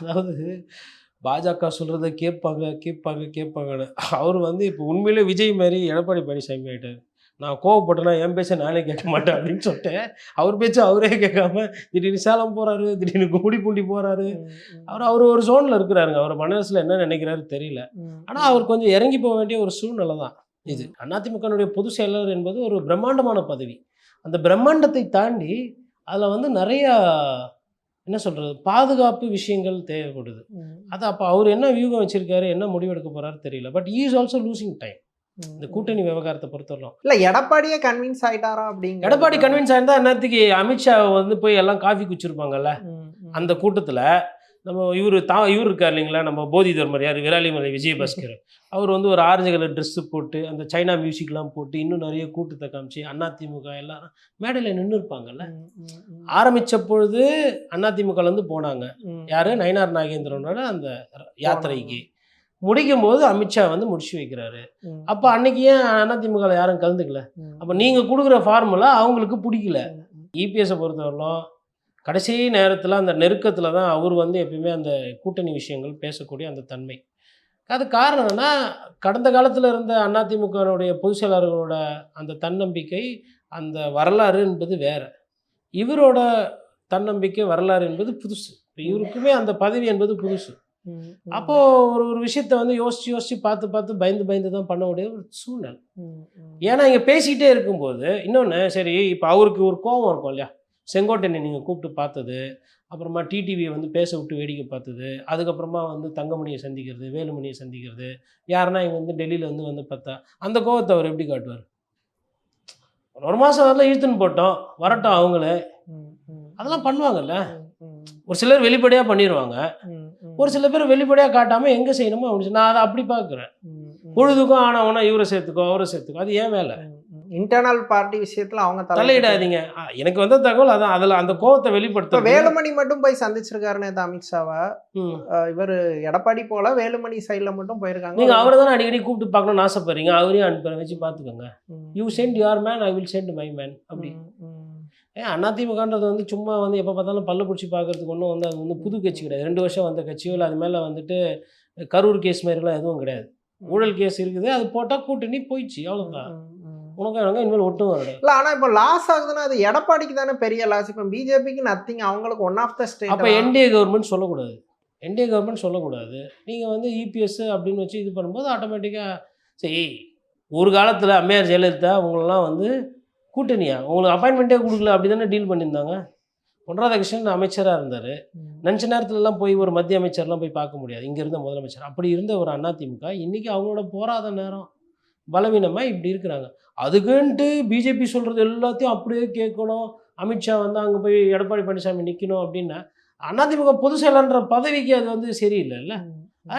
அதாவது பாஜக சொல்கிறத கேட்பாங்கன்னு அவர் வந்து இப்போ உண்மையிலே விஜய் மாதிரி எடப்பாடி பழனிசாமி ஆகிட்டார். நான் கோவப்பட்டேன்னா என் பேச்சை நானே கேட்க மாட்டேன் அப்படின்னு சொல்லிட்டு அவர் பேச்சு அவரே கேட்காம திடீர்னு சேலம் போகிறாரு, திடீர்னு கும்மிடிப்பூண்டி போகிறாரு. அவர் ஒரு ஜோனில் இருக்கிறாருங்க. அவர் மனசில் என்ன நினைக்கிறாரு தெரியல. ஆனால் அவர் கொஞ்சம் இறங்கி போக வேண்டிய ஒரு சூழ்நிலை தான் இது. அதிமுகனுடைய பொதுச் செயலாளர் என்பது ஒரு பிரம்மாண்டமான பதவி. அந்த பிரம்மாண்டத்தை தாண்டி அதில் வந்து நிறையா என்ன சொல்கிறது, பாதுகாப்பு விஷயங்கள் தேவைப்படுது. அது அப்போ அவர் என்ன வியூகம் வச்சுருக்காரு, என்ன முடிவெடுக்க போகிறாரு தெரியல. But E is also losing time இந்த கூட்டணி விவகாரத்தை பொறுத்தவரைக்கும். இல்லை எடப்பாடியே கன்வின்ஸ் ஆகிட்டாரா அப்படிங்க? எடப்பாடி கன்வின்ஸ் ஆகிருந்தா நேரத்துக்கு அமித்ஷா வந்து போய் எல்லாம் காஃபி குடிச்சிருப்பாங்கல்ல அந்த கூட்டத்தில். நம்ம இவர் இருக்கார் இல்லைங்களா, நம்ம போதி தர்மர் யார், விராலிமலை விஜயபாஸ்கர். அவர் வந்து ஒரு ஆரஞ்சு கலர் ட்ரெஸ்ஸு போட்டு அந்த சைனா மியூசிக்லாம் போட்டு இன்னும் நிறைய கூட்டத்தை காமிச்சு அதிமுக எல்லாரும் மேடையில் நின்று இருப்பாங்கல்ல. ஆரம்பித்த பொழுது அதிமுகலேருந்து போனாங்க யார், நயினார் நாகேந்திரனோட அந்த யாத்திரைக்கு. முடிக்கும் போது அமித்ஷா வந்து முடிச்சு வைக்கிறாரு. அப்போ அன்னைக்கு ஏன் அதிமுகவில் யாரும் கலந்துக்கல? அப்போ நீங்கள் கொடுக்குற ஃபார்முலா அவங்களுக்கு பிடிக்கல. இபிஎஸை பொறுத்தவரையிலும் கடைசி நேரத்தில் அந்த நெருக்கத்தில் தான் அவர் வந்து எப்பயுமே அந்த கூட்டணி விஷயங்கள் பேசக்கூடிய அந்த தன்மை. அது காரணம் என்னன்னா, கடந்த காலத்தில் இருந்த அதிமுகனுடைய பொதுச் செயலாளர்களோட அந்த தன்னம்பிக்கை, அந்த வரலாறு என்பது வேறு. இவரோட தன்னம்பிக்கை வரலாறு என்பது புதுசு. இவருக்குமே அந்த பதவி என்பது புதுசு. அப்போது ஒரு விஷயத்தை வந்து யோசித்து பார்த்து பயந்து தான் பண்ண முடிய ஒரு சூழ்நிலை. ஏன்னா இங்கே பேசிக்கிட்டே இருக்கும்போது இன்னொன்று, சரி இப்போ அவருக்கு ஒரு கோபம் இருக்கும் இல்லையா, செங்கோட்டையனை நீங்கள் கூப்பிட்டு பார்த்தது, அப்புறமா டிடிவியை வந்து பேச விட்டு வேடிக்கை பார்த்தது, அதுக்கப்புறமா வந்து தங்கமணியை சந்திக்கிறது, வேலுமணியை சந்திக்கிறது, யாருன்னா இங்கே வந்து டெல்லியில் வந்து பார்த்தா அந்த கோவத்தை அவர் எப்படி காட்டுவார்? ஒரு மாதம் வரல இழுத்துன்னு போட்டோம், வரட்டும் அவங்களே, அதெல்லாம் பண்ணுவாங்கல்ல. ஒரு சிலர் வெளிப்படையாக பண்ணிடுவாங்க, ஒரு சில பேர் வெளிப்படையாக காட்டாமல் எங்கே செய்யணுமோ அப்படின்னு. நான் அதை அப்படி பார்க்குறேன். பொழுதுக்கும் ஆனவனா இவரை சேர்த்துக்கோ அவரை சேர்த்துக்கோ, அது ஏன் வேலை? இன்டர்னல் பார்ட்டி விஷயத்துல அவங்க தலையிடாதீங்க. எனக்கு வந்த தகவல் அதான், அதில் அந்த கோவத்தை வெளிப்படுத்த. வேலுமணி மட்டும் போய் சந்திச்சிருக்காருன்னு அமித்ஷாவா, இவர் எடப்பாடி போல வேலுமணி சைடில் மட்டும் போயிருக்காங்க. நீங்கள் அவரை தானே அடிக்கடி கூப்பிட்டு பார்க்கணும்னு ஆசைப்படுறீங்க, அவரையும் அனுப்புற வச்சு பார்த்துக்கோங்க. You send your man, I will send my man. அப்படி அதிமுகன்றது வந்து சும்மா வந்து எப்போ பார்த்தாலும் பல்ல பிடிச்சி பார்க்கறதுக்கு ஒன்றும் வந்து அது வந்து புது கட்சி கிடையாது. 2 வருஷம் வந்த கட்சியோ இல்லை அது மேலே வந்துட்டு கரூர் கேஸ் மாதிரிலாம் எதுவும் கிடையாது. ஊழல் கேஸ் இருக்குது, அது போட்டால் கூட்டணி போயிடுச்சு, அவ்வளோதான். உனக்கு இனிமேல் ஒட்டும் வரல. இல்லை ஆனால் இப்போ லாஸ் ஆகுதுன்னா அது எடப்பாடிக்கு தானே பெரிய லாஸ். இப்போ பிஜேபிக்கு நத்திங், அவங்களுக்கு ஒன் ஆஃப் த ஸ்டேட். அப்போ என்டிஏ கவர்மெண்ட் சொல்லக்கூடாது. நீங்கள் வந்து இபிஎஸ் அப்படின்னு வச்சு இது பண்ணும்போது ஆட்டோமேட்டிக்காக சரி. ஒரு காலத்தில் அம்மையார் ஜெயலலிதா அவங்களெலாம் வந்து கூட்டணியா உங்களுக்கு அப்பாயின்மெண்ட்டே கொடுக்கல, அப்படி தானே டீல் பண்ணியிருந்தாங்க. பொன் ராதாகிருஷ்ணன் அமைச்சராக இருந்தார். நினச்ச நேரத்துலலாம் போய் ஒரு மத்திய அமைச்சர்லாம் போய் பார்க்க முடியாது, இங்கே இருந்த முதலமைச்சர். அப்படி இருந்த ஒரு அதிமுக இன்றைக்கி அவங்களோட போராத நேரம் பலவீனமாக இப்படி இருக்கிறாங்க. அதுக்குன்ட்டு பிஜேபி சொல்கிறது எல்லாத்தையும் அப்படியே கேட்கணும், அமித்ஷா வந்து அங்கே போய் எடப்பாடி பழனிசாமி நிற்கணும் அப்படின்னா அதிமுக பொதுச் செயலாளர்ன்ற பதவிக்கு அது வந்து சரியில்லைல்ல.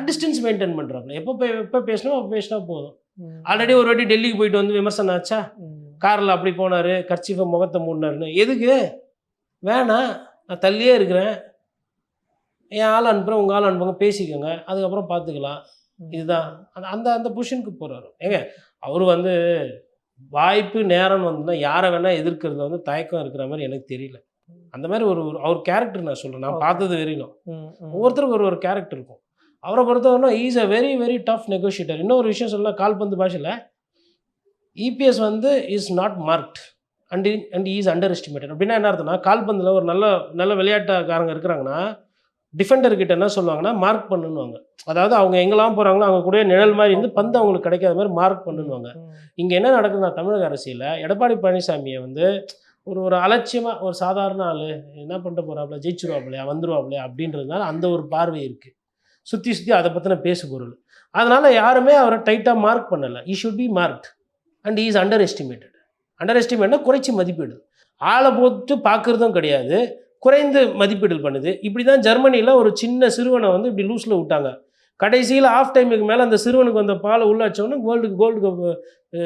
டிஸ்டன்ஸ் மெயின்டைன் பண்ணுறாங்க. எப்போ பேசணும் அப்போ பேசினா போதும். ஆல்ரெடி ஒரு வாட்டி டெல்லிக்கு போயிட்டு வந்து விமர்சனம் ஆச்சா, காரில் அப்படி போனார், கர்ச்சீஃபை முகத்தை மூடினாருன்னு. எதுக்கு வேணாம், நான் தள்ளியே இருக்கிறேன், என் ஆள் அனுப்புகிறேன், உங்கள் ஆள் அனுப்புங்க, பேசிக்கோங்க, அதுக்கப்புறம் பார்த்துக்கலாம். இதுதான் அந்த அந்த பொசிஷனுக்கு போகிறாரு. ஏங்க அவர் வந்து வாய்ப்பு நேரம்னு வந்ததுன்னா யாரை வேணால் எதிர்க்கிறதுல வந்து தயக்கம் இருக்கிற மாதிரி எனக்கு தெரியல. அந்த மாதிரி அவர் கேரக்டர் நான் சொல்கிறேன், நான் பார்த்தது வரையிலும் ஒவ்வொருத்தருக்கும் ஒரு கேரக்டர் இருக்கும். அவரை பொறுத்தவரைனா is a very very tough negotiator. இன்னொரு விஷயம் சொல்லலாம், கால்பந்து பாஷையில் இபிஎஸ் வந்து is not marked and is underestimated. அப்படின்னா என்ன அர்த்தம்னா, கால்பந்தில் ஒரு நல்ல விளையாட்டுக்காரங்க இருக்கிறாங்கன்னா டிஃபெண்டர்கிட்ட என்ன சொல்லுவாங்கன்னா மார்க் பண்ணுவாங்க. அதாவது அவங்க எங்கெல்லாம் போகிறாங்களோ அவங்க கூட நிழல் மாதிரி இருந்து பந்து அவங்களுக்கு கிடைக்காத மாதிரி மார்க் பண்ணுவாங்க. இங்கே என்ன நடக்குதுன்னா, தமிழக அரசியலில் எடப்பாடி பழனிசாமியை வந்து ஒரு அலட்சியமாக ஒரு சாதாரண ஆள் என்ன பண்ணிட்டு போகிறாப்புல, ஜெயிச்சுருவாப்புலையா வந்துருவாப்புலையா அப்படின்றதுனால அந்த ஒரு பார்வை இருக்குது. சுற்றி அதை பற்றின பேசு பொருள். அதனால் யாருமே அவரை டைட்டாக மார்க் பண்ணலை. He should be marked and is அண்டர் எஸ்டிமேட்னா குறைச்சி மதிப்பீடு. ஆளை போட்டு பார்க்குறதும் கிடையாது, குறைந்து மதிப்பீடு பண்ணுது. இப்படி தான் ஜெர்மனியில் ஒரு சின்ன சிறுவனை வந்து இப்படி லூஸில் விட்டாங்க. கடைசியில் ஆஃப் டைமுக்கு மேலே அந்த சிறுவனுக்கு வந்த பாலை உள்ளாச்சோன்னு கோல்டு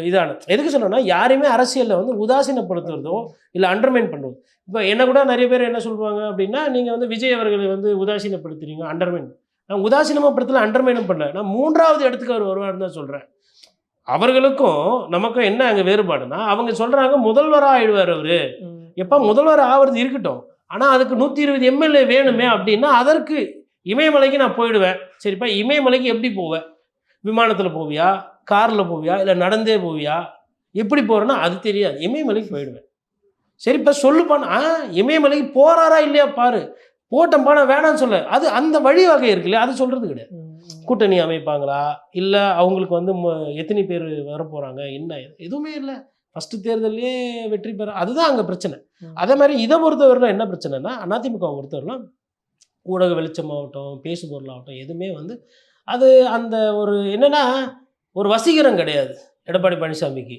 இதான. எதுக்கு சொன்னோன்னா, யாரையுமே அரசியலில் வந்து உதாசீனப்படுத்துறதோ இல்லை அண்டர்மைன் பண்ணுறது. இப்போ என்ன கூட நிறைய பேர் என்ன சொல்லுவாங்க அப்படின்னா, நீங்கள் வந்து விஜய் அவர்களை வந்து உதாசீனப்படுத்துறீங்க, அண்டர்மைன். நான் உதாசீனமாக படத்தில் அண்டர்மைனும் பண்ணல, நான் 3வது இடத்துக்கு அவர் வருவார்னு தான் சொல்கிறேன். அவர்களுக்கும் நமக்கும் என்ன அங்கே வேறுபாடுனா, அவங்க சொல்கிறாங்க முதல்வராக ஆயிடுவார் அவர். எப்போ முதல்வர் ஆகிறது இருக்கட்டும், ஆனால் அதுக்கு 120 எம்எல்ஏ வேணுமே அப்படின்னா அதற்கு இமயமலைக்கு நான் போயிடுவேன். சரிப்பா, இமயமலைக்கு எப்படி போவேன்? விமானத்தில் போவியா, காரில் போவியா, இல்லை நடந்தே போவியா, எப்படி போகிறேன்னா அது தெரியாது. இமயமலைக்கு போயிடுவேன். சரிப்பா சொல்லுப்பான்னு, இமயமலைக்கு போகிறாரா இல்லையா பாரு, போட்டோம்ப்பா நான் வேணான்னு சொல்ல. அது அந்த வழிவகை இருக்கு இல்லையா, அது சொல்கிறது கிடையாது. கூட்டணி அமைப்பாங்களா, இல்லை அவங்களுக்கு வந்து எத்தனை பேர் வர போகிறாங்க, என்ன எதுவுமே இல்லை. ஃபஸ்ட்டு தேர்தலே வெற்றி பெற, அதுதான் அங்கே பிரச்சனை. அதே மாதிரி இதை பொறுத்தவரைலாம் என்ன பிரச்சனைனா, அதிமுக பொறுத்தவரைலாம் ஊடக வெளிச்சமாகட்டும், பேசுபொருளாகட்டும், எதுவுமே வந்து அது அந்த ஒரு என்னென்னா ஒரு வசீகரம் கிடையாது எடப்பாடி பழனிசாமிக்கு.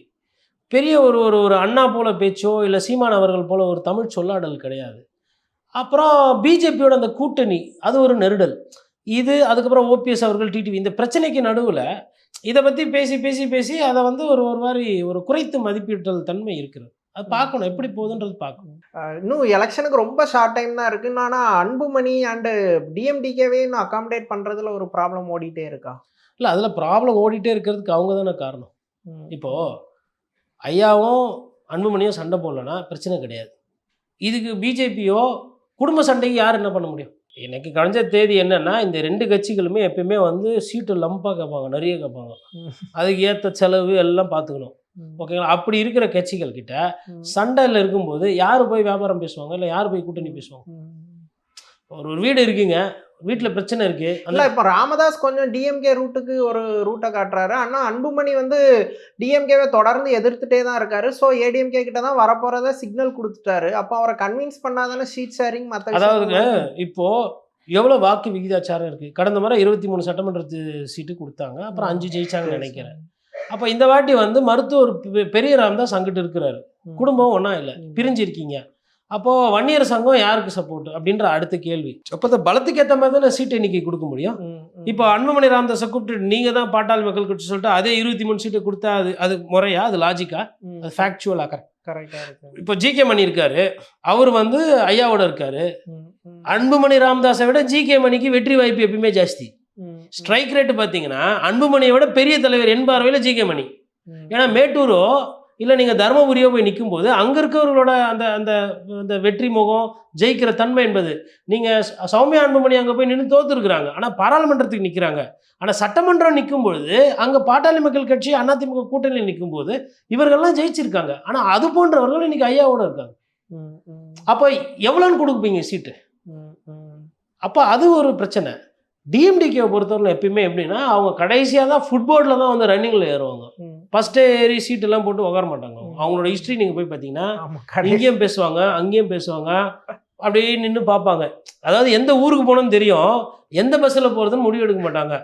பெரிய ஒரு ஒரு ஒரு அண்ணா போல பேச்சோ, இல்லை சீமான் அவர்கள் போல ஒரு தமிழ் சொல்லாடல் கிடையாது. அப்புறம் பிஜேபியோட அந்த கூட்டணி அது ஒரு நெருடல். இது அதுக்கப்புறம் ஓபிஎஸ் அவர்கள் டிடிவி, இந்த பிரச்சனைக்கு நடுவில் இதை பற்றி பேசி பேசி பேசி அதை வந்து ஒரு ஒரு மாதிரி ஒரு குறைத்து மதிப்பீட்டல் தன்மை இருக்கிறது. அது பார்க்கணும் எப்படி போகுதுன்றது பார்க்கணும். இன்னும் எலெக்ஷனுக்கு ரொம்ப ஷார்ட் டைம் தான் இருக்குன்னு. ஆனால் அன்புமணி அண்டு டிஎம்டிகேவே இன்னும் அகாமடேட் பண்ணுறதுல ஒரு ப்ராப்ளம் ஓடிட்டே இருக்கா? இல்லை, அதில் ப்ராப்ளம் ஓடிட்டே இருக்கிறதுக்கு அவங்க தானே காரணம். இப்போது ஐயாவும் அன்புமணியும் சண்டை போடலன்னா பிரச்சனை கிடையாது. இதுக்கு பிஜேபியோ குடும்ப சண்டைக்கு யார் என்ன பண்ண முடியும்? எனக்கு கழிஞ்ச தேதி என்னன்னா, இந்த 2 கட்சிகளுமே எப்பயுமே வந்து சீட்டு லம்பாக கேட்பாங்க, நிறைய கேட்பாங்க. அதுக்கு ஏற்ற செலவு எல்லாம் பார்த்துக்கணும். ஓகேங்களா? அப்படி இருக்கிற கட்சிகள் கிட்ட சண்டையில் இருக்கும்போது யார் போய் வியாபாரம் பேசுவாங்க, இல்லை யார் போய் கூட்டணி பேசுவாங்க? ஒரு வீடு இருக்குங்க, வீட்டில் பிரச்சனை இருக்கு. இல்லை, இப்போ ராமதாஸ் கொஞ்சம் டிஎம்கே ரூட்டுக்கு ஒரு ரூட்டை காட்டுறாரு. ஆனால் அன்புமணி வந்து டிஎம்கேவை தொடர்ந்து எதிர்த்துட்டே தான் இருக்காரு. ஸோ ஏடிஎம்கே கிட்ட தான் வரப்போறத சிக்னல் கொடுத்துட்டாரு. அப்போ அவரை கன்வின்ஸ் பண்ணாதானே ஷீட் ஷேரிங் மற்ற. அதாவதுங்க, இப்போ எவ்வளோ வாக்கு விகிதாச்சாரம் இருக்குது. கடந்த முறை 23 சட்டமன்ற சீட்டு கொடுத்தாங்க, அப்புறம் 5 ஜெயிச்சாங்கன்னு நினைக்கிறேன். அப்போ இந்த வாட்டி வந்து மருத்துவர் பெரிய ராமதாஸ் அங்கிட்டு இருக்கிறாரு, குடும்பம் ஒன்றா இல்லை, பிரிஞ்சு இருக்கீங்க. அப்போது வன்னியர் சங்கம் யாருக்கு சப்போர்ட் அப்படின்ற அடுத்த கேள்வி. அப்போ இந்த பலத்துக்கு ஏற்ற மாதிரி தானே சீட்டு எண்ணிக்கை கொடுக்க முடியும். இப்போ அன்புமணி ராமதாஸை கூப்பிட்டு நீங்கள் தான் பாட்டாளி மக்கள் கட்சி சொல்லிட்டு அதே 23 சீட்டு கொடுத்தா அது முறையா, அது லாஜிக்கா, அது ஃபேக்சுவலாக கரெக்டாக இருக்கு. இப்போ ஜிகே மணி இருக்காரு, அவர் வந்து ஐயாவோட இருக்காரு. அன்புமணி ராமதாஸை விட ஜிகே மணிக்கு வெற்றி வாய்ப்பு எப்பயுமே ஜாஸ்தி. ஸ்ட்ரைக் ரேட்டு பார்த்தீங்கன்னா அன்புமணியை விட பெரிய தலைவர் என் பார்வையில் ஜிகே மணி. ஏன்னா மேட்டூரோ இல்லை நீங்கள் தருமபுரியோ போய் நிற்கும்போது அங்கே இருக்கிறவர்களோட அந்த அந்த அந்த வெற்றி முகம், ஜெயிக்கிற தன்மை என்பது, நீங்கள் சௌமியா அன்புமணி அங்கே போய் நின்று தோற்றுருக்குறாங்க, ஆனால் பாராளுமன்றத்துக்கு நிற்கிறாங்க. ஆனால் சட்டமன்றம் நிற்கும் பொழுது அங்கே பாட்டாளி மக்கள் கட்சி அதிமுக கூட்டணியில் நிற்கும் போது இவர்கள்லாம் ஜெயிச்சிருக்காங்க. ஆனால் அது போன்றவர்கள் இன்னைக்கு ஐயாவோட இருக்காங்க. அப்போ எவ்வளோன்னு கொடுப்பீங்க சீட்டு? அப்போ அது ஒரு பிரச்சனை. டிஎம்டிகேவை பொறுத்தவரை எப்பயுமே எப்படின்னா, அவங்க கடைசியாக தான் ஃபுட்போர்டில் தான் வந்து ரன்னிங்கில் ஏறுவாங்க. ஃபஸ்ட்டே ஏறி சீட்டெல்லாம் போட்டு உட்கார மாட்டாங்க. அவங்களோட ஹிஸ்ட்ரி நீங்கள் போய் பார்த்தீங்கன்னா இங்கேயும் பேசுவாங்க, அங்கேயும் பேசுவாங்க, அப்படியே நின்று பார்ப்பாங்க. அதாவது எந்த ஊருக்கு போகணும்னு தெரியும், எந்த பஸ்ஸில் போகிறதுன்னு முடிவு எடுக்க மாட்டாங்க.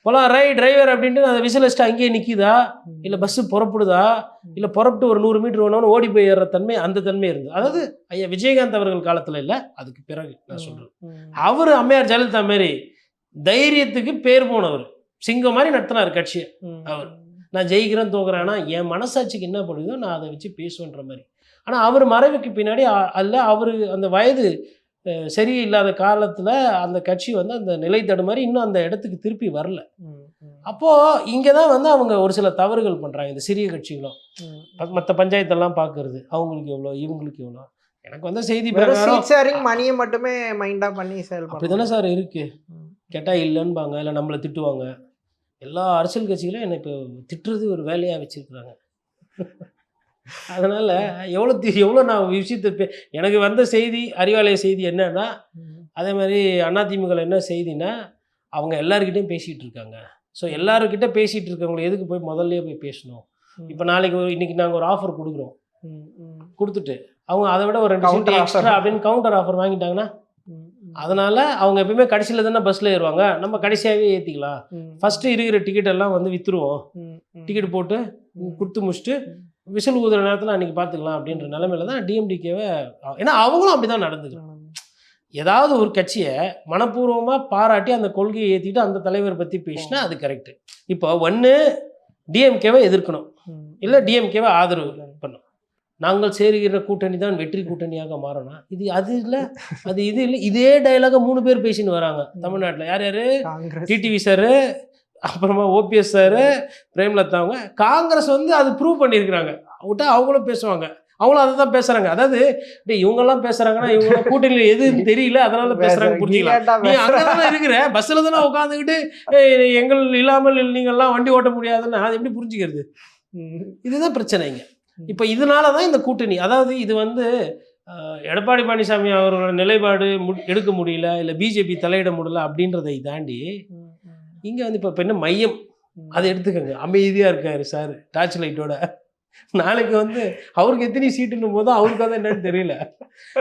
போலாம் டிரைவர் அப்படின்ட்டு அதை விசிலஸ்ட்டு அங்கேயே நிற்கிதா, இல்லை பஸ்ஸு புறப்படுதா, இல்லை புறப்பட்டு ஒரு 100 மீட்டர் வேணும்னு ஓடி போய் ஏறுற தன்மை, அந்த தன்மை இருந்தது. அதாவது ஐயா விஜயகாந்த் அவர்கள் காலத்தில் இல்லை, அதுக்கு பிறகு நான் சொல்கிறேன். அவர் அம்மையார் ஜெயலலிதா மாரி தைரியத்துக்கு பேர் போனவர், சிங்கம் மாதிரி நடத்தினார் கட்சியை. அவர் நான் ஜெயிக்கிறேன் தோக்குறேன்னா என் மனசாட்சிக்கு என்ன பண்ணுதோ நான் அதை வச்சு பேசுவேன்ற மாதிரி. ஆனால் அவர் மறைவுக்கு பின்னாடி அல்ல, அவர் அந்த வயது சரியில்லாத காலத்தில் அந்த கட்சி வந்து அந்த நிலை தடுமாறி இன்னும் அந்த இடத்துக்கு திருப்பி வரல. அப்போது இங்கே தான் வந்து அவங்க ஒரு சில தவறுகள் பண்ணுறாங்க. இந்த சிறிய கட்சிகளும் மற்ற பஞ்சாயத்தெல்லாம் பார்க்கறது, அவங்களுக்கு எவ்வளோ இவங்களுக்கு எவ்வளோ. எனக்கு வந்து செய்தி மணியை மட்டுமே மைண்டாக பண்ணி செயல்படும் அப்படி தானே சார் இருக்குது. கேட்டால் இல்லைன்பாங்க, இல்லை நம்மளை திட்டுவாங்க. எல்லா அரசியல் கட்சிகளும் என்னை இப்போ திட்டுறது ஒரு வேலையாக வச்சுருக்குறாங்க. அதனால் எவ்வளோ நான் விஷயத்தை எனக்கு வந்த செய்தி, அறிவாலய செய்தி என்னன்னா, அதே மாதிரி அதிமுக என்ன செய்தின்னா, அவங்க எல்லாருக்கிட்டையும் பேசிகிட்டு இருக்காங்க. ஸோ எல்லாருக்கிட்ட பேசிகிட்டு இருக்கவங்களை எதுக்கு போய் முதல்லையே போய் பேசணும்? இப்போ இன்றைக்கி நாங்கள் ஒரு ஆஃபர் கொடுக்குறோம், கொடுத்துட்டு அவங்க அதை விட ஒரு 2 சீட்டு எக்ஸ்ட்ரா அப்படின்னு கவுண்டர் ஆஃபர் வாங்கிட்டாங்கன்னா, அதனால் அவங்க எப்பயுமே கடைசியில் தானே பஸ்ஸில் ஏறுவாங்க, நம்ம கடைசியாகவே ஏற்றிக்கலாம். ஃபஸ்ட்டு இருக்கிற டிக்கெட் எல்லாம் வந்து விற்றுருவோம், டிக்கெட் போட்டு கொடுத்து முடிச்சுட்டு விசில் ஊதுற நேரத்தில் அன்றைக்கி பார்த்துக்கலாம் அப்படின்ற நிலைமையில தான் டிஎம்டிகேவை. ஏன்னா அவங்களும் அப்படி தான் நடந்துக்கிறாங்க. ஏதாவது ஒரு கட்சியை மனப்பூர்வமாக பாராட்டி அந்த கொள்கையை ஏற்றிட்டு அந்த தலைவர் பற்றி பேசினா அது கரெக்டு. இப்போ ஒன்று டிஎம்கேவை எதிர்க்கணும், இல்லை டிஎம்கேவை ஆதரவு பண்ணணும். நாங்கள் சேருகிற கூட்டணி தான் வெற்றி கூட்டணியாக மாறணும். இது அது இல்லை, அது இது இல்லை. இதே டைலாக 3 பேர் பேசின்னு வராங்க தமிழ்நாட்டில். யார் யார்? டிடிவி சார், அப்புறமா ஓபிஎஸ் சார், பிரேமலதா. அவங்க காங்கிரஸ் வந்து அது ப்ரூவ் பண்ணியிருக்கிறாங்க. விட்டா அவங்களும் பேசுவாங்க. அவங்களும் அதை தான் பேசுறாங்க. அதாவது டேய் இவங்கெல்லாம் பேசுறாங்கன்னா இவங்க கூட்டணியில் எதுன்னு தெரியல அதனால பேசுறாங்க புரிஞ்சுக்கலாம். நீ அங்கே தானே இருக்கிற பஸ்ஸில் தானே உட்காந்துக்கிட்டு எங்கள் இல்லாமல் நீங்கள்லாம் வண்டி ஓட்ட முடியாதுன்னு அது எப்படி புரிஞ்சுக்கிறது? இதுதான் பிரச்சனைங்க. இப்போ இதனால தான் இந்த கூட்டணி, அதாவது இது வந்து எடப்பாடி பழனிசாமி அவர்களோட நிலைப்பாடு எடுக்க முடியல, இல்லை பிஜேபி தலையிட முடியல அப்படின்றதை தாண்டி இங்கே வந்து இப்போ என்ன மையம் அதை எடுத்துக்கோங்க. அமைதியாக இருக்காரு சார் டார்ச் லைட்டோட. நாளைக்கு வந்து அவருக்கு எத்தனை சீட்டுன்னும் போது அவருக்கு தான் என்னன்னு தெரியல.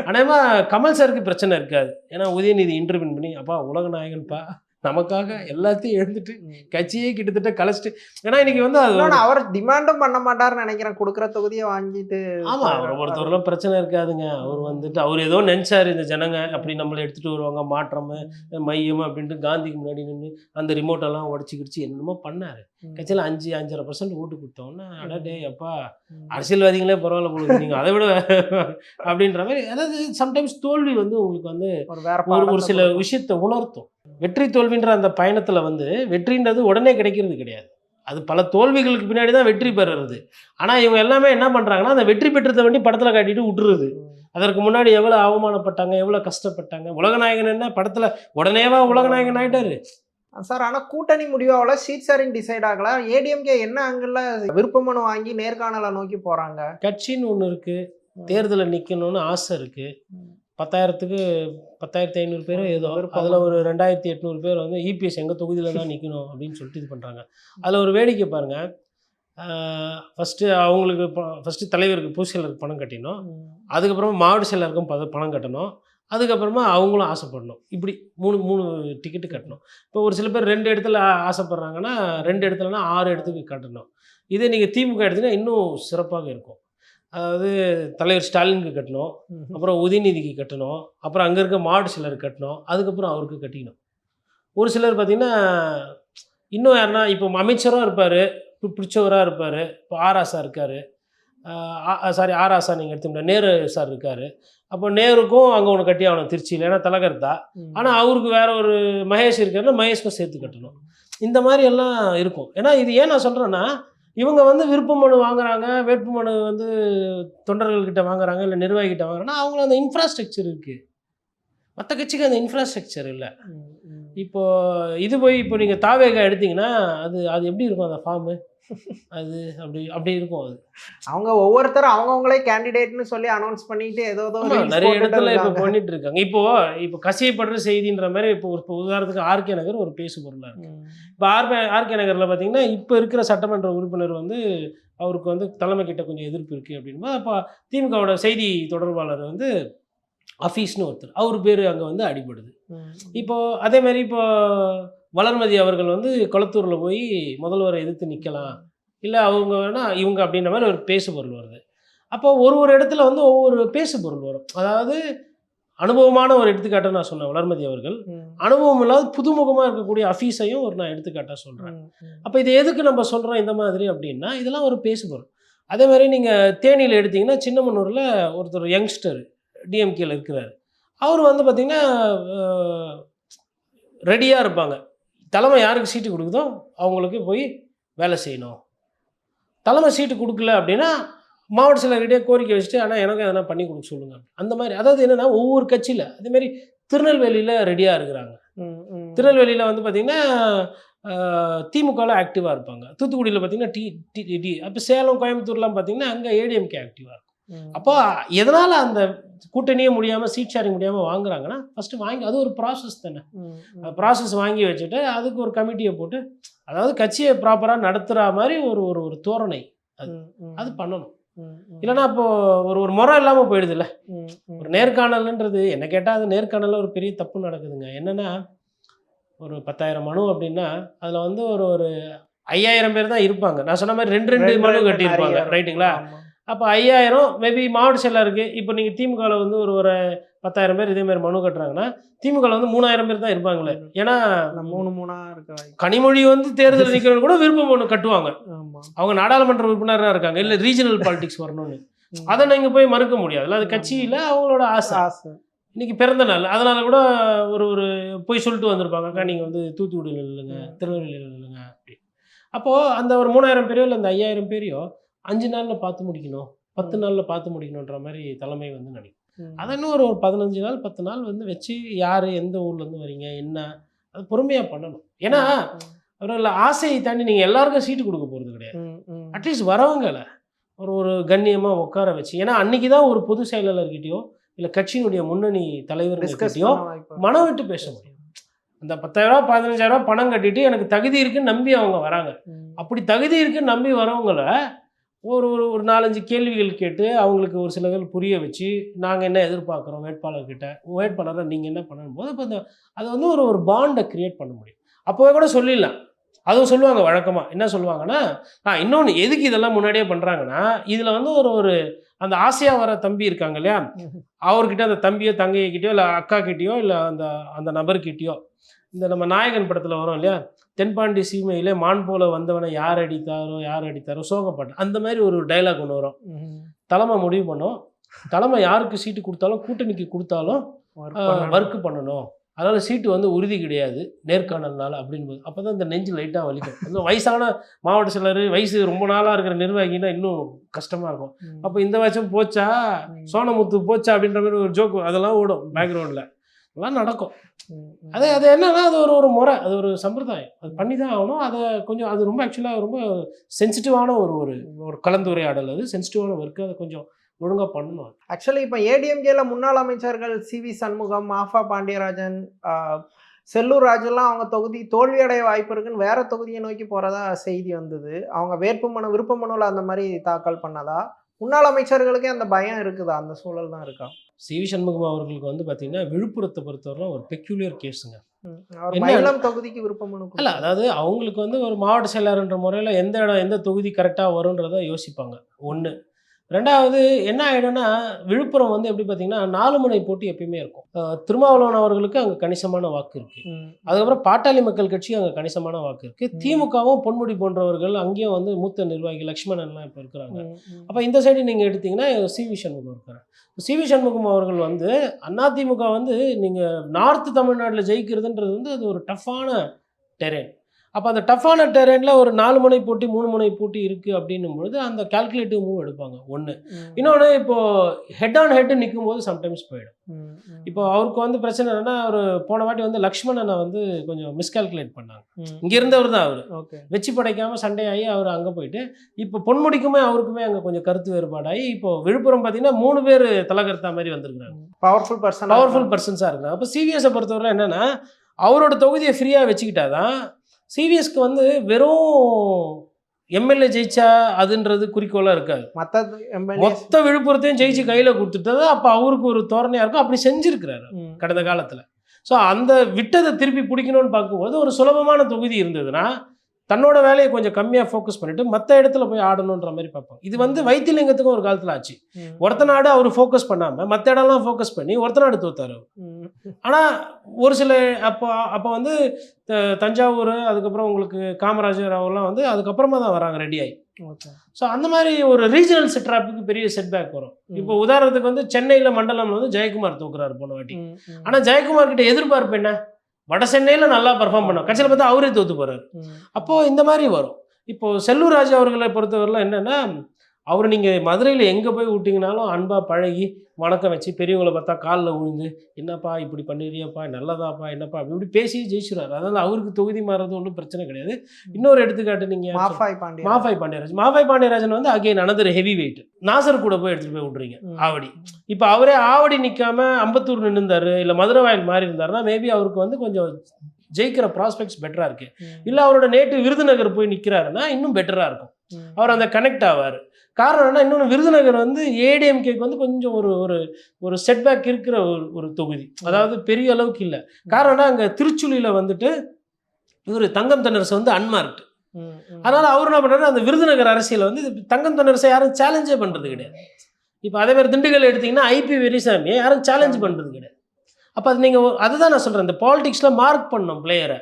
ஆனால் கமல் சாருக்கு பிரச்சனை இருக்காது. ஏன்னா உதயநிதி இன்டர்வியூ பண்ணி அப்பா உலக நாயகன்ப்பா நமக்காக எல்லாத்தையும் எழுந்துட்டு கட்சியே கிட்டத்தட்ட கலைச்சிட்டு. ஏன்னா இன்னைக்கு வந்து அவர் டிமாண்டும் பண்ண மாட்டாருன்னு நினைக்கிறேன், கொடுக்குற தொகுதியை வாங்கிட்டு. ஆமா, அவரை பொறுத்தவரைலாம் பிரச்சனை இருக்காதுங்க. அவர் வந்துட்டு அவர் ஏதோ நினைச்சாரு இந்த ஜனங்க அப்படி நம்மளை எடுத்துட்டு வருவாங்க மாற்றம் மையம் அப்படின்ட்டு காந்திக்கு முன்னாடி நின்று அந்த ரிமோட்டெல்லாம் உடச்சிக்கிடுச்சு என்னமோ பண்ணாரு. கட்சியில் 5-5.5% ஓட்டு கொடுத்தோன்னா அடடே அப்பா அரசியல்வாதிகளே பரவாயில்ல போடுது நீங்கள் அதை விட அப்படின்ற மாதிரி. அதாவது சம்டைம்ஸ் தோல்வி வந்து உங்களுக்கு வந்து ஒரு சில விஷயத்தை உணர்த்தும். வெற்றி தோல்வின்ற அந்த பயணத்தில் வந்து வெற்றின்றது உடனே கிடைக்கிறது கிடையாது. அது பல தோல்விகளுக்கு பின்னாடி தான் வெற்றி பெறுறது. ஆனால் இவங்க எல்லாமே என்ன பண்ணுறாங்கன்னா அந்த வெற்றி பெற்றதை வேண்டி படத்தில் காட்டிட்டு விட்டுருது. அதற்கு முன்னாடி எவ்வளோ அவமானப்பட்டாங்க, எவ்வளோ கஷ்டப்பட்டாங்க. உலகநாயகன் என்ன படத்தில் உடனேவா உலகநாயகன் ஆகிட்டாரு சார். ஆனால் கூட்டணி முடிவாவில் சீட் ஷேரிங் டிசைட் ஆகல. ஏடிஎம்கே என்ன அங்கிள் விருப்ப மனு வாங்கி நேர்காணலை நோக்கி போகிறாங்க. கட்சின்னு ஒன்று இருக்குது, தேர்தலில் நிற்கணும்னு ஆசை இருக்குது. 10,000க்கு 10,500 பேர் ஏதோ, அதில் ஒரு 2,800 பேர் வந்து இபிஎஸ் எங்கள் தொகுதியில் தான் நிற்கணும் அப்படின்னு சொல்லிட்டு இது பண்ணுறாங்க. அதில் ஒரு வேடிக்கை பாருங்கள். ஃபஸ்ட்டு அவங்களுக்கு ஃபஸ்ட்டு தலைவருக்கு பூசலருக்கு பணம் கட்டினோம், அதுக்கப்புறமா மாவட்ட செயலருக்கும் பணம் கட்டணும், அதுக்கப்புறமா அவங்களும் ஆசைப்படணும். இப்படி 3 டிக்கெட்டு கட்டணும். இப்போ ஒரு சில பேர் 2 இடத்துல ஆசைப்பட்றாங்கன்னா 2 இடத்துலனா 6 இடத்துக்கு கட்டணும். இதே நீங்கள் திமுக எடுத்தீங்கன்னா இன்னும் சிறப்பாக இருக்கும். அதாவது தலைவர் ஸ்டாலினுக்கு கட்டணும், அப்புறம் உதயநிதிக்கு கட்டணும், அப்புறம் அங்கே இருக்க மாவட்ட செயலருக்கு கட்டணும், அதுக்கப்புறம் அவருக்கு கட்டிக்கணும். ஒரு சிலர் பார்த்திங்கன்னா இன்னும் யாருன்னா இப்போ அமைச்சரும் இருப்பார், பிடிச்சவராக இருப்பார். இப்போ ஆராசா இருக்கார், ஆராசா நீங்கள் எடுத்துக்கிட்ட நேரு சார் இருக்கார். அப்போ நேருக்கும் அங்கே ஒன்று கட்டி ஆகணும் திருச்சியில், ஏன்னா தலைவர் தான். ஆனால் அவருக்கு வேற ஒரு மகேஷ் இருக்காருன்னா மகேஷ்க்கும் சேர்த்து கட்டணும். இந்த மாதிரி எல்லாம் இருக்கும். ஏன்னா இது ஏன் நான் சொல்கிறேன்னா, இவங்க வந்து விருப்ப மனு வாங்குறாங்க, வேட்பு மனு வந்து தொண்டர்கள்கிட்ட வாங்குறாங்க, இல்லை நிர்வாகிகிட்ட வாங்குறாங்கன்னா அவங்கள அந்த இன்ஃப்ராஸ்ட்ரக்சர் இருக்குது. மற்ற கட்சிக்கு அந்த இன்ஃப்ராஸ்ட்ரக்சர் இல்லை. இப்போது இது போய் இப்போ நீங்கள் தாவேகா எடுத்திங்கன்னா அது எப்படி இருக்கும் அந்த ஃபார்மு, அது அப்படி இருக்கும். அது அவங்க ஒவ்வொருத்தரும் அவங்கவுங்களே கேண்டிடேட்னு சொல்லி அனௌன்ஸ் பண்ணிட்டு ஏதோ நிறைய இடத்துல இப்போ பண்ணிட்டு இருக்காங்க. இப்போ கசியப்படுற செய்தின்ற மாதிரி இப்போ உதாரணத்துக்கு ஆர்கே நகர் ஒரு பேசு பொருளாக இருக்கு. இப்போ ஆர்கே நகரில் பார்த்தீங்கன்னா இப்போ இருக்கிற சட்டமன்ற உறுப்பினர் வந்து அவருக்கு வந்து தலைமை கிட்ட கொஞ்சம் எதிர்ப்பு இருக்குது அப்படின்னா, அப்போ திமுகவோட செய்தி தொடர்பாளர் வந்து அஃபீஸ்னு ஒருத்தர், அவர் பேர் அங்கே வந்து அடிபடுது. இப்போது அதே மாதிரி இப்போ வளர்மதி அவர்கள் வந்து கொளத்தூரில் போய் முதல்வரை எதிர்த்து நிற்கலாம், இல்லை அவங்க வேணால் இவங்க அப்படின்ற மாதிரி ஒரு பேசு பொருள் வருது. அப்போ ஒரு இடத்துல வந்து ஒவ்வொரு பேசு பொருள் வரும். அதாவது அனுபவமான ஒரு எடுத்துக்காட்டை நான் சொன்னேன், வளர்மதி அவர்கள். அனுபவம் இல்லாத புதுமுகமாக இருக்கக்கூடிய அஃபீஸையும் நான் எடுத்துக்காட்டாக சொல்கிறேன். அப்போ இதை எதுக்கு நம்ம சொல்கிறோம் இந்த மாதிரி அப்படின்னா, இதெல்லாம் ஒரு பேசு பொருள். அதே மாதிரி நீங்கள் தேனியில் எடுத்திங்கன்னா சின்னமனூரில் ஒருத்தர் யங்ஸ்டர் டிஎம்கேல இருக்கிறார். அவர் வந்து பார்த்திங்கன்னா ரெடியாக இருப்பாங்க, தலைமை யாருக்கு சீட்டு கொடுக்குதோ அவங்களுக்கு போய் வேலை செய்யணும். தலைமை சீட்டு கொடுக்கல அப்படின்னா மாவட்ட செயலர்கிட்டே கோரிக்கை வச்சுட்டு ஆனால் எனக்கு எதனா பண்ணி கொடுக்க சொல்லுங்கள். அந்த மாதிரி அதாவது என்னென்னா ஒவ்வொரு கட்சியில் அதேமாரி திருநெல்வேலியில் ரெடியாக இருக்கிறாங்க. திருநெல்வேலியில் வந்து பார்த்திங்கன்னா திமுகவில் ஆக்டிவாக இருப்பாங்க. தூத்துக்குடியில் பார்த்திங்கன்னா அப்போ சேலம் கோயம்புத்தூர்லாம் பார்த்திங்கன்னா அங்கே ஏடிஎம்கே ஆக்டிவாக இருக்கும். அப்போ எதனால் அந்த கூட்டணியே முடியாமல் சீட் ஷேரிங் முடியாமல் வாங்குறாங்கன்னா ஃபஸ்ட்டு வாங்கி அது ஒரு ப்ராசஸ் தானே. அந்த ப்ராசஸ் வாங்கி வச்சுட்டு அதுக்கு ஒரு கமிட்டியை போட்டு அதாவது கட்சியை ப்ராப்பராக நடத்துகிற மாதிரி ஒரு தோரணை அது பண்ணணும். இல்லைன்னா இப்போது ஒரு முறை இல்லாமல் போயிடுதுல்ல. ஒரு நேர்காணல்ன்றது என்ன கேட்டால் அது நேர்காணலில் ஒரு பெரிய தப்பு நடக்குதுங்க. என்னென்னா ஒரு 10,000 மனு அப்படின்னா அதில் வந்து ஒரு 5,000 பேர் தான் இருப்பாங்க. நான் சொன்ன மாதிரி 2 மனு கட்டியிருப்பாங்க, ரைட்டுங்களா? அப்போ 5,000 மேபி மாவட்ட செயலருக்கு. இப்போ நீங்கள் திமுகவில் வந்து ஒரு 10,000 பேர் இதேமாதிரி மனு கட்டுறாங்கன்னா திமுகவில் வந்து 3,000 பேர் தான் இருப்பாங்களே. ஏன்னா 3 இருக்க கனிமொழி வந்து தேர்தல் நிற்கிறவங்க கூட விருப்ப மனு கட்டுவாங்க. அவங்க நாடாளுமன்ற உறுப்பினராக இருக்காங்க, இல்லை ரீஜனல் பாலிடிக்ஸ் வரணும்னு. அதை நீங்கள் போய் மறுக்க முடியாதுல்ல. அது கட்சியில் அவங்களோட ஆசை. இன்றைக்கி பிறந்த நாள், அதனால் கூட ஒரு போய் சொல்லிட்டு வந்திருப்பாங்க, அக்கா நீங்கள் வந்து தூத்துக்குடியில் இல்லைங்க, திருநெல்வேலியில் இல்லைங்க அப்படி. அப்போது அந்த ஒரு 3,000 பேரையோ இல்லை அந்த 5,000 பேரையோ 5 நாளில் பார்த்து முடிக்கணும். 10 நாளில் பார்த்து முடிக்கணுன்ற மாதிரி தலைமை வந்து நினைக்கும். அதை இன்னும் ஒரு 15 நாள் 10 நாள் வந்து வச்சு யார் எந்த ஊர்லேருந்து வரீங்க என்ன அது பொறுமையாக பண்ணணும். ஏன்னா அவர்கள் ஆசையை தாண்டி நீங்கள் எல்லாருக்கும் சீட்டு கொடுக்க போகிறது கிடையாது. அட்லீஸ்ட் வரவங்களை ஒரு கண்ணியமாக உட்கார வச்சு, ஏன்னா அன்றைக்கி தான் ஒரு பொது செயலாளர்கிட்டயோ இல்லை கட்சியினுடைய முன்னணி தலைவர்கிட்டயோ மனம் விட்டு பேச முடியும். அந்த 10,000 15,000 பணம் கட்டிட்டு எனக்கு தகுதி இருக்குன்னு நம்பி அவங்க வராங்க. அப்படி தகுதி இருக்குன்னு நம்பி வரவங்கள ஒரு 4-5 கேள்விகள் கேட்டு அவங்களுக்கு ஒரு சிலர்கள் புரிய வச்சு நாங்கள் என்ன எதிர்பார்க்குறோம் வேட்பாளர்கிட்ட, வேட்பாளரை நீங்கள் என்ன பண்ணணும் போது அப்போ அதை வந்து ஒரு பாண்டை க்ரியேட் பண்ண முடியும். அப்போவே கூட சொல்லிடலாம். அதுவும் சொல்லுவாங்க வழக்கமாக என்ன சொல்லுவாங்கன்னா, இன்னொன்று எதுக்கு இதெல்லாம் முன்னாடியே பண்ணுறாங்கன்னா, இதில் வந்து ஒரு அந்த ஆசையாக வர தம்பி இருக்காங்க இல்லையா, அவர்கிட்ட அந்த தம்பியோ தங்கையக்கிட்டயோ இல்லை அக்கா கிட்டேயோ இல்லை அந்த நபர்கிட்டயோ, இந்த நம்ம நாயகன் படத்தில் வரும் இல்லையா, தென்பாண்டி சீமையிலே மான் போல வந்தவனை யார் அடித்தாரோ சோகப்பாட்டு, அந்த மாதிரி ஒரு டைலாக் ஒன்று வரும். தலைமை முடிவு பண்ணோம், தலைமை யாருக்கு சீட்டு கொடுத்தாலும் கூட்டணிக்கு கொடுத்தாலும் ஒர்க்கு பண்ணணும், அதனால் சீட்டு வந்து உறுதி கிடையாது நேர்காணல்னால அப்படின்போது அப்போ தான் இந்த நெஞ்சு லைட்டாக வலிக்கும். இன்னும் வயசான மாவட்ட செயலர் வயசு ரொம்ப நாளாக இருக்கிற நிர்வாகினா இன்னும் கஷ்டமாக இருக்கும். அப்போ இந்த வருஷம் போச்சா சோனமுத்து போச்சா அப்படின்ற மாதிரி ஒரு ஜோக்கு அதெல்லாம் ஓடும் பேக்ரவுண்டில், அதெல்லாம் நடக்கும். அது என்னன்னா அது ஒரு முறை, அது ஒரு சம்பிரதாயம், அது பண்ணி தான் ஆகணும். அதை கொஞ்சம் அது ரொம்ப ஆக்சுவலாக ரொம்ப சென்சிட்டிவான ஒரு கலந்துரையாடல், அது சென்சிட்டிவான ஒர்க்கு, அதை கொஞ்சம் ஒழுங்காக பண்ணணும். ஆக்சுவலி இப்போ ஏடிஎம்கேல முன்னாள் அமைச்சர்கள் சிவி சண்முகம், ஆஃபா பாண்டியராஜன், செல்லூர் ராஜெல்லாம் அவங்க தொகுதி தோல்வியடைய வாய்ப்பு இருக்குன்னு வேற தொகுதியை நோக்கி போகிறதா செய்தி வந்தது. அவங்க விருப்ப மனுவில் அந்த மாதிரி தாக்கல் பண்ணதா? முன்னாள் அமைச்சர்களுக்கே அந்த பயம் இருக்குதா? அந்த சூழல் தான் இருக்கா? சிவி சண்முகம் அவர்களுக்கு வந்து பார்த்தீங்கன்னா விழுப்புரத்தை பொறுத்தவரை ஒரு பெக்யூலியர் கேஸுங்க. அவர் மயிலம் தொகுதிக்கு விருப்ப மனு இல்லை, அதாவது அவங்களுக்கு வந்து ஒரு மாவட்ட செயலாளர்ன்ற முறையில் எந்த தொகுதி கரெக்டாக வரும்ன்றதை யோசிப்பாங்க. ஒன்று. ரெண்டாவது என்ன ஆகிடும்னா, விழுப்புரம் வந்து எப்படி பார்த்தீங்கன்னா 4 முனை போட்டி எப்பயுமே இருக்கும். திருமாவளவன் அவர்களுக்கு அங்கே கணிசமான வாக்கு இருக்குது. அதுக்கப்புறம் பாட்டாளி மக்கள் கட்சி அங்கே கணிசமான வாக்கு இருக்குது. திமுகவும் பொன்முடி போன்றவர்கள் அங்கேயும் வந்து மூத்த நிர்வாகி லக்ஷ்மணன்லாம் இப்போ இருக்கிறாங்க. அப்போ இந்த சைடு நீங்கள் எடுத்திங்கன்னா சிவி சண்முகம் இருக்கிறார். சிவி சண்முகம் அவர்கள் வந்து அதிமுக வந்து நீங்கள் நார்த்து தமிழ்நாட்டில் ஜெயிக்கிறதுன்றது வந்து அது ஒரு டஃப்பான டெரெயின். அப்போ அந்த டஃப்பான டெரெயினில் ஒரு 4 முனை போட்டி 3 முனை போட்டி இருக்குது அப்படின்னும் பொழுது அந்த கால்குலேட்டிவ் மூவ் எடுப்பாங்க. ஒன்று. இன்னொன்று, இப்போது ஹெட் ஆன் ஹெட் நிற்கும் போது சம்டைம்ஸ் போயிடும். இப்போ அவருக்கு வந்து பிரச்சனை என்னன்னா, அவர் போன வாட்டி வந்து லக்ஷ்மணனை வந்து கொஞ்சம் மிஸ்கால்குலேட் பண்ணாங்க. இங்கே இருந்தவர் தான் அவர், வச்சு படைக்காமல் சண்டையாகி அவர் அங்கே போயிட்டு இப்போ பொன்முடிக்குமே அவருக்குமே அங்கே கொஞ்சம் கருத்து வேறுபாடாகி இப்போ விழுப்புரம் பார்த்தீங்கன்னா 3 பேர் தலைகர்த்தா மாதிரி வந்திருக்கிறாங்க. பவர்ஃபுல் பர்சன்ஸாக இருக்கிறாங்க. அப்போ சிவிஎஸை பொறுத்தவரை என்னென்னா, அவரோட தொகுதியை ஃப்ரீயாக வச்சுக்கிட்டாதான் சிவிஎஸ்க்கு வந்து வெறும் எம்எல்ஏ ஜெயிச்சா அதுன்றது குறிக்கோளாக இருக்காது. மொத்த விழுப்புரத்தையும் ஜெயிச்சு கையில் கொடுத்துட்டது அப்போ அவருக்கு ஒரு தோரணையாக இருக்கும். அப்படி செஞ்சுருக்கிறாரு கடந்த காலத்தில். ஸோ அந்த விட்டதை திருப்பி பிடிக்கணும்னு பார்க்கும்போது ஒரு சுலபமான தொகுதி இருந்ததுன்னா தன்னோட வேலையை கொஞ்சம் கம்மியாக ஃபோக்கஸ் பண்ணிவிட்டு மற்ற இடத்துல போய் ஆடணுன்ற மாதிரி பார்ப்போம். இது வந்து வைத்தியலிங்கத்துக்கும் ஒரு காலத்தில் ஆச்சு. ஒருத்த நாடு அவர் ஃபோக்கஸ் பண்ணாமல் மற்ற இடம்லாம் ஃபோக்கஸ் பண்ணி ஒருத்த நாடு தோத்தார். ஆனால் ஒரு சில அப்போ வந்து தஞ்சாவூர், அதுக்கப்புறம் உங்களுக்கு காமராஜர் அவங்களாம் வந்து அதுக்கப்புறமா தான் வராங்க ரெடியாகி. ஸோ அந்த மாதிரி ஒரு ரீஜனல் செட்ராப்புக்கு பெரிய செட்பேக் வரும். இப்போ உதாரணத்துக்கு வந்து சென்னையில் மண்டலம்ல வந்து ஜெயக்குமார் தூக்குறாரு போன வாட்டி. ஆனால் ஜெயக்குமார் கிட்ட எதிர்பார்ப்பு என்ன? வட சென்னையில் நல்லா பர்ஃபார்ம் பண்ணோம், கட்சியில் பார்த்தா அவரே தோற்று போகிறார். அப்போது இந்த மாதிரி வரும். இப்போது செல்லூர் ராஜு அவர்களை பொறுத்தவரைலாம் என்னென்னா, அவர் நீங்கள் மதுரையில் எங்கே போய் விட்டிங்கனாலும் அன்பாக பழகி வணக்கம் வச்சு பெரியவங்களை பார்த்தா காலில் விழுந்து என்னப்பா இப்படி பண்ணிடுறியப்பா, நல்லதாப்பா, என்னப்பா அப்படி இப்படி பேசி ஜெயிச்சுறாரு. அதனால் அவருக்கு தொகுதி மாறுறது ஒன்றும் பிரச்சனை கிடையாது. இன்னொரு எடுத்துக்காட்டு நீங்கள் மாஃபாய் பாண்டியராஜன் வந்து again another heavy weight. Nassar கூட போய் எடுத்துகிட்டு போய் விட்றீங்க ஆவடி. இப்போ அவரே ஆவடி நிற்காம அம்பத்தூர் நின்றுந்தார் இல்லை மதுரை வாயில் மாறி இருந்தாருன்னா மேபி அவருக்கு வந்து கொஞ்சம் ஜெயிக்கிற ப்ராஸ்பெக்ட்ஸ் பெட்டராக இருக்குது. இல்லை அவரோட நேற்று விருதுநகர் போய் நிற்கிறாருன்னா இன்னும் பெட்டராக இருக்கும். அவர் அந்த கனெக்ட் ஆவார். காரணம் என்ன, இன்னொன்று விருதுநகர் வந்து ஏடிஎம்கேக்கு வந்து கொஞ்சம் ஒரு செட்பேக் இருக்கிற ஒரு தொகுதி, அதாவது பெரிய அளவுக்கு இல்லை. காரணம்னா அங்கே திருச்சுழியில் வந்துட்டு இவர் தங்கம் தென்னரசு வந்து அன்மார்க்டு. அதனால் அவர் என்ன பண்ணுறாரு, அந்த விருதுநகர் அரசியல் வந்து தங்கம் தென்னரசை யாரும் சேலஞ்சே பண்ணுறது கிடையாது. இப்போ அதே மாதிரி திண்டுக்கல் எடுத்திங்கன்னா ஐபி வெரிசாமியை யாரும் சேலஞ்ச் பண்ணுறது கிடையாது. அப்போ அது நீங்கள் அதுதான் நான் சொல்கிறேன், இந்த பாலிடிக்ஸில் மார்க் பண்ணணும் பிளேயரை.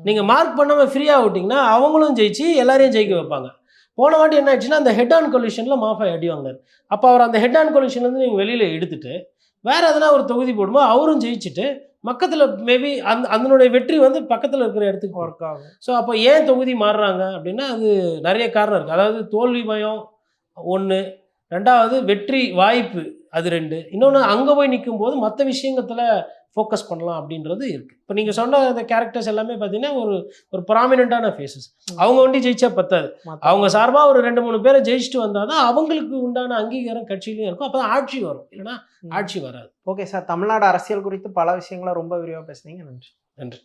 நீங்கள் மார்க் பண்ணாமல் ஃப்ரீயாக விட்டிங்கன்னா அவங்களும் ஜெயிச்சு எல்லாரையும் ஜெயிக்க வைப்பாங்க. போன வாட்டி என்ன ஆயிடுச்சுன்னா அந்த ஹெட் ஆன் கொலிஷனில் மாஃபாய் அடி வாங்கினார். அப்போ அவர் அந்த ஹெட் ஆன் கொலிஷன்லேருந்து நீங்கள் வெளியில் எடுத்துட்டு வேறு எதனா ஒரு தொகுதி போடும்போது அவரும் ஜெயிச்சுட்டு பக்கத்தில் மேபி அதனுடைய வெற்றி வந்து பக்கத்தில் இருக்கிற இடத்துக்கு ஒர்க் ஆகும். ஸோ அப்போ ஏன் தொகுதி மாறுறாங்க அப்படின்னா அது நிறைய காரணம் இருக்குது. அதாவது தோல்வி பயம் ஒன்று, ரெண்டாவது வெற்றி வாய்ப்பு அது 2. இன்னொன்று அங்கே போய் நிற்கும் போது மற்ற விஷயங்கத்தில் ஃபோக்கஸ் பண்ணலாம் அப்படின்றது இருக்குது. இப்போ நீங்கள் சொன்ன அந்த கேரக்டர்ஸ் எல்லாமே பார்த்தீங்கன்னா ஒரு ப்ராமினெண்ட்டான ஃபேஸஸ். அவங்க வண்டி ஜெயிச்சா பத்தாது, அவங்க சார்பாக ஒரு 2-3 பேரை ஜெயிச்சுட்டு வந்தால் தான் அவங்களுக்கு உண்டான அங்கீகாரம் கட்சியிலையும் இருக்கும். அப்போ தான் ஆட்சி வரும், இல்லைன்னா ஆட்சி வராது. ஓகே சார், தமிழ்நாடு அரசியல் குறித்து பல விஷயங்களை ரொம்ப விரிவாக பேசுனீங்க. நன்றி. நன்றி.